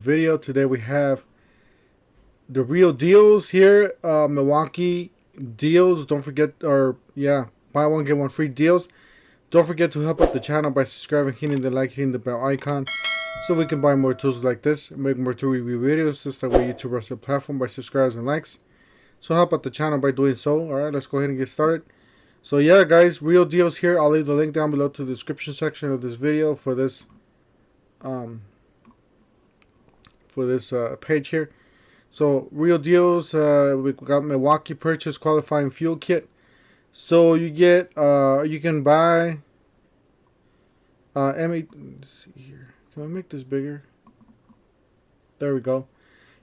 video. Today we have the real deals here, Milwaukee deals. Don't forget, buy one get one free deals. Don't forget to help out the channel by subscribing, hitting the like, hitting the bell icon, so we can buy more tools like this and make more tool review videos. Just that way YouTube runs the platform by subscribes and likes. So help out the channel by doing so. Alright, let's go ahead and get started. So yeah, guys, real deals here. I'll leave the link down below to the description section of this video for this page here. So real deals, we got Milwaukee purchase qualifying fuel kit. So you get you can buy M8. Let's see here. Can I make this bigger? There we go.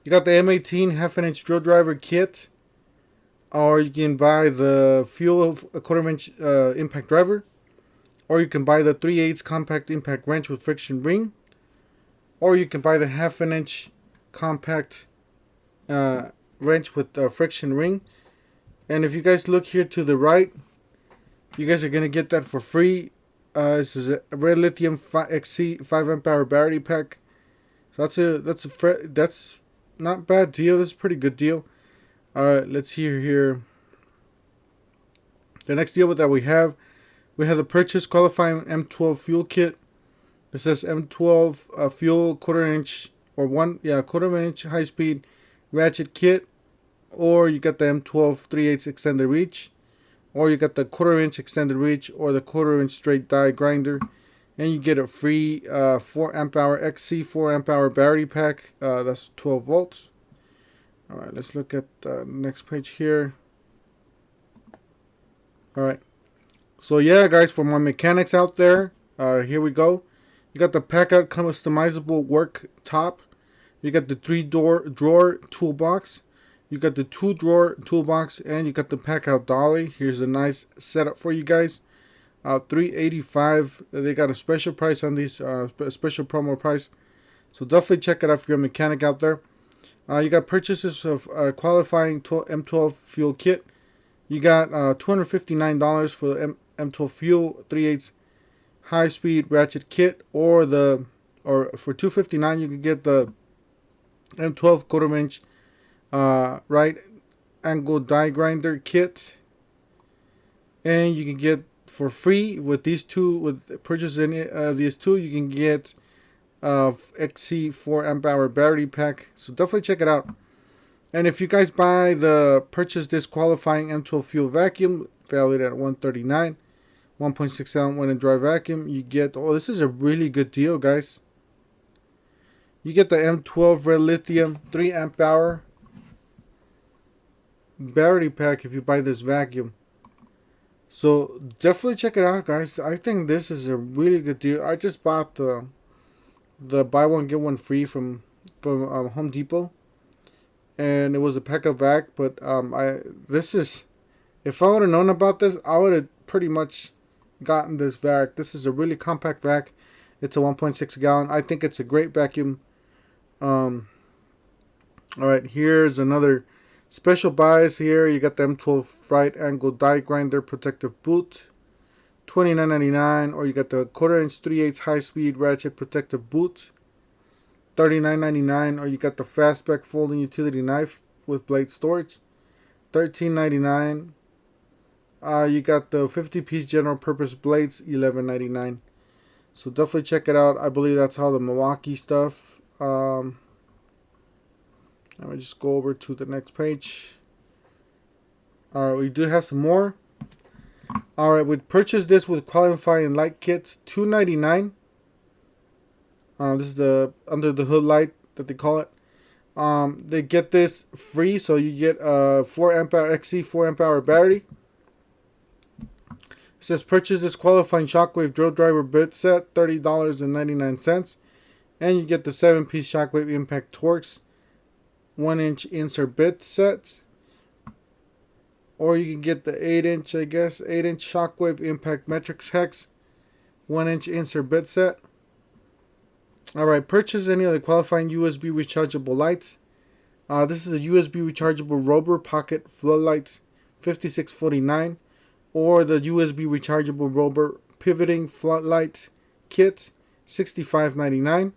You got the M18 half-inch drill driver kit, or you can buy the fuel a quarter-inch impact driver, or you can buy the 3/8 compact impact wrench with friction ring, or you can buy the half-inch compact wrench with friction ring. And if you guys look here to the right, you guys are gonna get that for free. This is a red lithium Xc5 amp hour battery pack. So that's not bad deal. That's a pretty good deal. All right, let's hear here. The next deal that we have the purchase qualifying M12 fuel kit. It says M12 fuel quarter-inch quarter-inch high-speed ratchet kit, or you got the M12 3/8 extended reach, or you got the quarter-inch extended reach, or the quarter-inch straight die grinder, and you get a free 4 amp hour Xc4 amp hour battery pack. That's 12 volts. All right, let's look at the next page here. All right, so yeah, guys, for my mechanics out there, here we go. You got the pack out customizable work top. You got the 3-drawer toolbox. You got the 2-drawer toolbox, and you got the pack out dolly. Here's a nice setup for you guys. $385. They got a special price on these, special promo price. So definitely check it out if you're a mechanic out there. You got purchases of qualifying M12 fuel kit. You got $259 for the M12 fuel 3/8 high speed ratchet kit, or for $259 you can get the M12 quarter-inch right angle die grinder kit, and you can get for free with these two. With purchasing these two, you can get Xc4 amp hour battery pack. So definitely check it out. And if you guys purchase this qualifying M12 fuel vacuum, valued at $139, 1.6 gallon wet and dry vacuum, you get, this is a really good deal, guys. You get the M12 red lithium 3 amp hour battery pack if you buy this vacuum. So definitely check it out, guys. I think this is a really good deal. I just bought the buy one get one free from Home Depot, and it was a pack of vac. But if I would have known about this, I would have pretty much gotten this vac. This is a really compact vac. It's a 1.6 gallon. I think it's a great vacuum. All right, here's another special buys here. You got the M12 right angle die grinder protective boot, $29.99, or you got the quarter-inch 3/8 high-speed ratchet protective boot, $39.99, or you got the fastback folding utility knife with blade storage, $13.99. You got the 50-piece general purpose blades, $11.99. So definitely check it out. I believe that's all the Milwaukee stuff. Let me just go over to the next page. Alright, we do have some more. Alright, we purchased this with qualifying light kits, $2.99. This is the under the hood light that they call it. They get this free, so you get a 4 amp hour Xc4 amp hour battery. It says purchase this qualifying shockwave drill driver bit set, $30.99, and you get the 7-piece shockwave impact Torx 1-inch insert bit sets, or you can get the 8-inch, 8-inch shockwave impact metrics hex 1-inch insert bit set. Alright, purchase any of the qualifying USB rechargeable lights. This is a USB rechargeable Rover pocket floodlights, $56.49, or the USB rechargeable Rover pivoting floodlight kit, $65.99.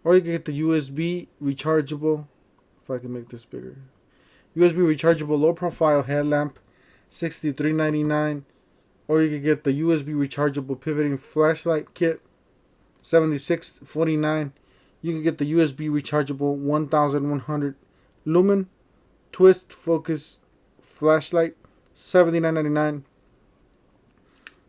or you can get the USB rechargeable. If I can make this bigger, USB rechargeable low profile headlamp, $63.99. Or you can get the USB rechargeable pivoting flashlight kit, $76.49. You can get the USB rechargeable 1100 lumen twist focus flashlight, $79.99.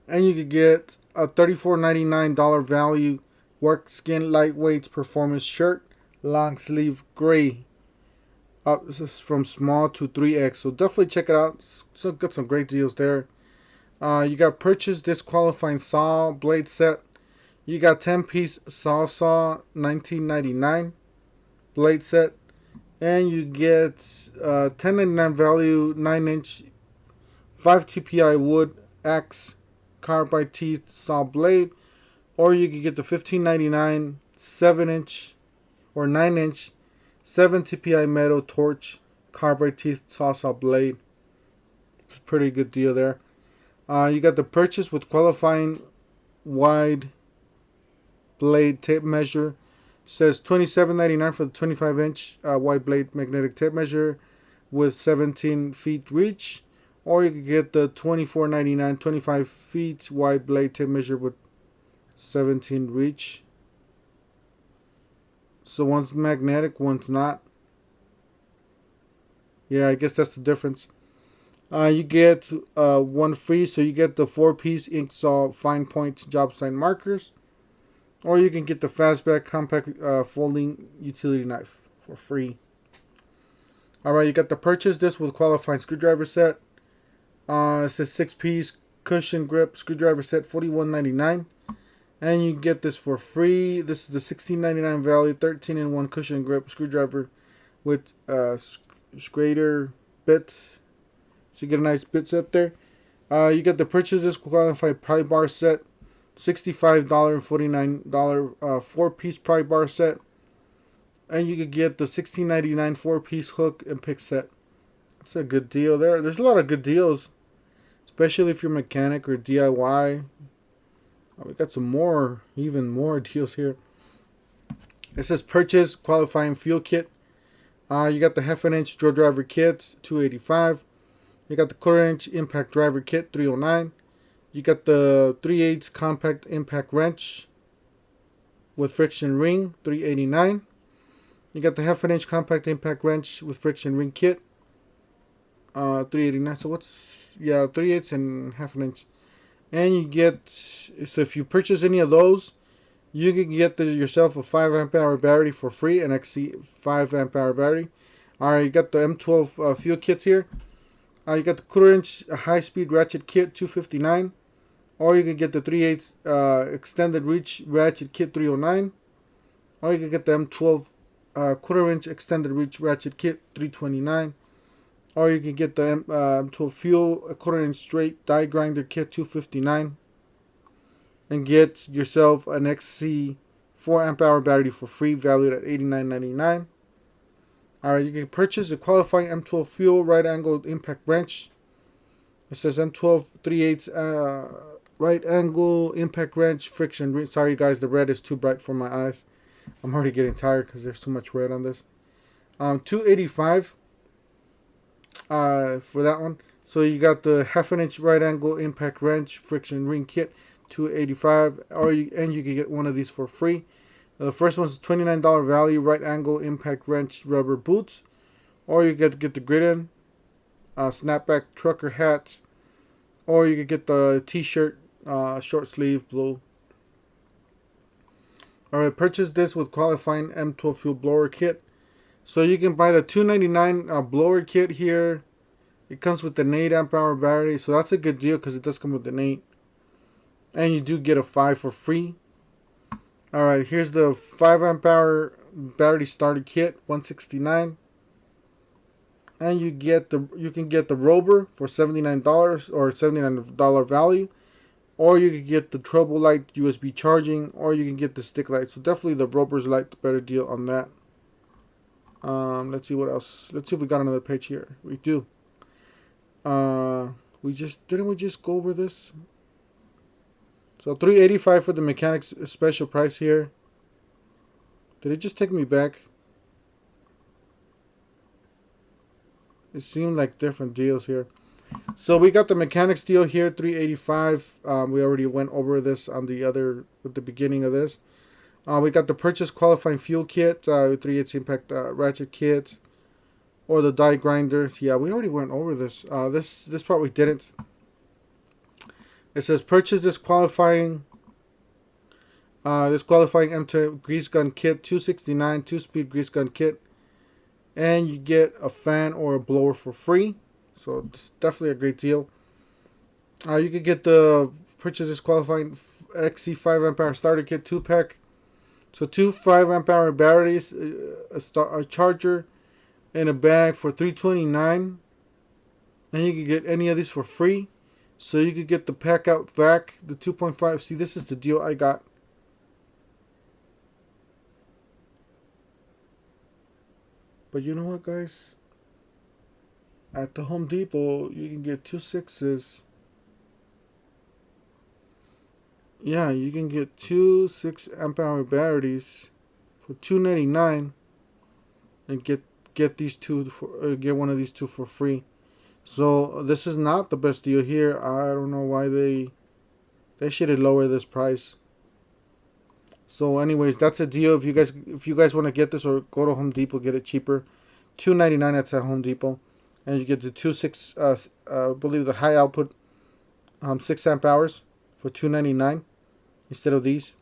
And you can get a $34.99 value work skin lightweight performance shirt, long sleeve gray. This is from small to 3X. So definitely check it out. So got some great deals there. You got purchase disqualifying saw blade set. You got 10-piece saw, $19.99 blade set. And you get $10.99 value 9-inch 5 TPI wood axe carbide teeth saw blade. Or you can get the $15.99 7-inch or 9-inch 7 TPI metal torch carbide teeth saw blade. It's a pretty good deal there. You got the purchase with qualifying wide blade tape measure. Says $27.99 for the 25-inch wide blade magnetic tape measure with 17 feet reach. Or you can get the $24.99 25 feet wide blade tape measure with 17 reach. So one's magnetic, one's not. Yeah, I guess that's the difference. You get one free, so you get the 4-piece ink saw fine point job site markers. Or you can get the fastback compact folding utility knife for free. Alright, you got the purchase this with qualifying screwdriver set. It says 6-piece cushion grip screwdriver set, $41.99. And you get this for free. This is the $16.99 value 13-in-1 cushion grip screwdriver with Schrader bit. So you get a nice bit set there. You get the purchase this qualified pry bar set, $65.49 4-piece pry bar set. And you could get the $16.99 4-piece hook and pick set. That's a good deal there. There's a lot of good deals, especially if you're mechanic or DIY. We got some more, even more deals here. It says purchase qualifying fuel kit. You got the 1/2-inch drill driver kit, $285. You got the 1/4-inch impact driver kit, $309. You got the 3/8 compact impact wrench with friction ring, $389. You got the 1/2-inch compact impact wrench with friction ring kit, $389. So what's 3/8 and 1/2-inch. And you get, so if you purchase any of those, you can get yourself a 5 amp hour battery for free, an Xc5 amp hour battery. Alright, you got the M12 fuel kits here. You got the 1/4-inch high speed ratchet kit, $259. Or you can get the 3/8 extended reach ratchet kit, $309. Or you can get the M12 1/4-inch extended reach ratchet kit, $329. Or you can get the M12 Fuel 1/4-inch straight die grinder kit, $259. And get yourself an Xc4 amp hour battery for free, valued at $89.99. Alright, you can purchase a qualifying M12 Fuel right angle impact wrench. It says M12 3/8 right angle impact wrench friction ring. Sorry guys, the red is too bright for my eyes. I'm already getting tired because there's too much red on this. $285 for that one. So you got the 1/2-inch right angle impact wrench friction ring kit, $285. And you can get one of these for free. The first one's $29 value right angle impact wrench rubber boots. Or you get the Grid-In snapback trucker hats. Or you could get the t-shirt short sleeve blue. Alright, purchase this with qualifying M12 Fuel Blower Kit. So you can buy the $299 blower kit here. It comes with an 8 amp hour battery. So that's a good deal because it does come with an 8. And you do get a 5 for free. Alright, here's the 5 amp hour battery starter kit, $169. And you can get the Rover for $79 or $79 value. Or you can get the Trouble Light USB charging, or you can get the stick light. So definitely the Rover's Light, the better deal on that. Let's see what else. Let's see if we got another page here. We do. Didn't we just go over this? So $385 for the mechanics special price here. Did it just take me back? It seemed like different deals here. So we got the mechanics deal here, $385. We already went over this on the other at the beginning of this. We got the purchase qualifying fuel kit, 3/8 impact ratchet kit, or the die grinder. Yeah, we already went over this. This part we didn't. It says purchase this qualifying M12 grease gun kit, $269, 2-speed grease gun kit, and you get a fan or a blower for free. So it's definitely a great deal. You could get the purchase this qualifying Xc5 Power Starter Kit 2-pack. So 2 5-amp-hour batteries, a charger, and a bag for $329. And you can get any of these for free. So you could get the pack out vac, the 2.5. See, this is the deal I got. But you know what, guys? At the Home Depot, you can get 2 6s. Yeah, you can get 2 6-amp-hour batteries for $299, and get these two for get one of these two for free. So this is not the best deal here. I don't know why they should have lowered this price. So anyways, that's a deal. If you guys want to get this, or go to Home Depot, get it cheaper. $299 that's at Home Depot, and you get the 2 6 I believe the high output 6 amp hours for $299 instead of these.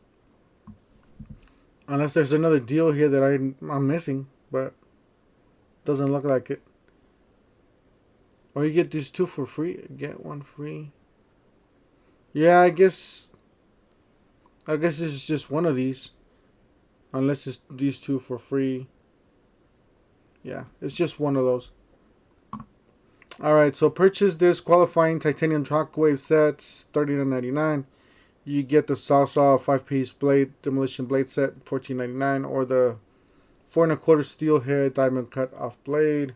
Unless there's another deal here that I'm missing, but doesn't look like it. Or you get these two for free, get one free. Yeah, I guess it's just one of these. Unless it's these two for free. Yeah, it's just one of those. Alright, so purchase this qualifying titanium shockwave sets, $39.99. You get the Sawsaw 5-piece blade demolition blade set, $14.99, or the 4 1/4 steel head diamond cut off blade.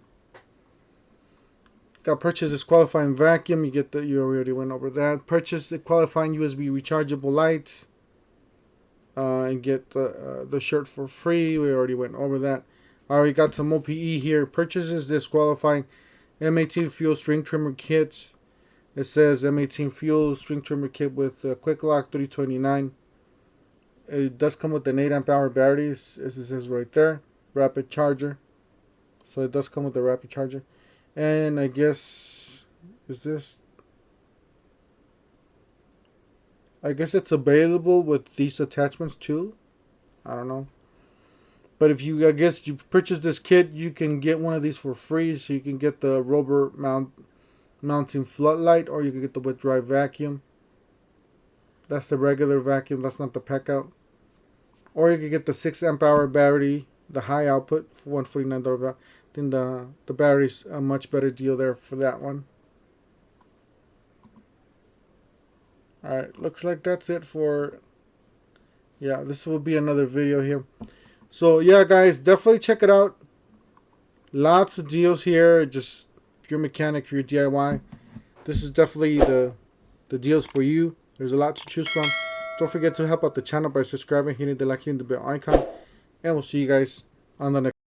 Got purchase this qualifying vacuum. You already went over that. Purchase the qualifying USB rechargeable light, and get the shirt for free. We already went over that. Alright, got some OPE here. Purchases this qualifying M18 Fuel String Trimmer Kit. It says M18 Fuel String Trimmer Kit with Quick Lock, $329. It does come with an 8-amp-hour battery, as it says right there. Rapid charger. So it does come with a rapid charger. And I guess, I guess it's available with these attachments too. I don't know. But if you, I guess you purchase this kit, you can get one of these for free. So you can get the rubber mounting floodlight, or you can get the wet dry vacuum. That's the regular vacuum. That's not the pack out. Or you can get the 6-amp-hour battery, the high output, for $149. Then the battery's a much better deal there for that one. Alright, looks like that's it for, yeah, this will be another video here. So yeah, guys, definitely check it out. Lots of deals here. Just if you're a mechanic, if you're DIY, this is definitely the deals for you. There's a lot to choose from. Don't forget to help out the channel by subscribing, hitting the like, hitting the bell icon, and we'll see you guys on the next